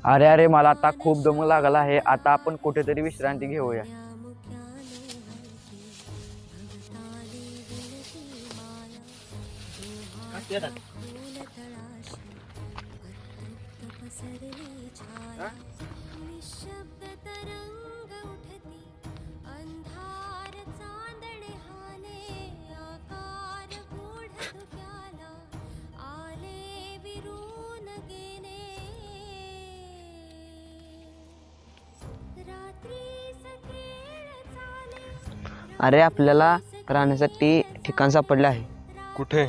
अरे अरे मला आता खूप दम लागला आहे. आता आपण कुठेतरी विश्रांती घेऊया. अरे आपल्याला राहण्यासाठी ठिकाण सापडले आहे. कुठे?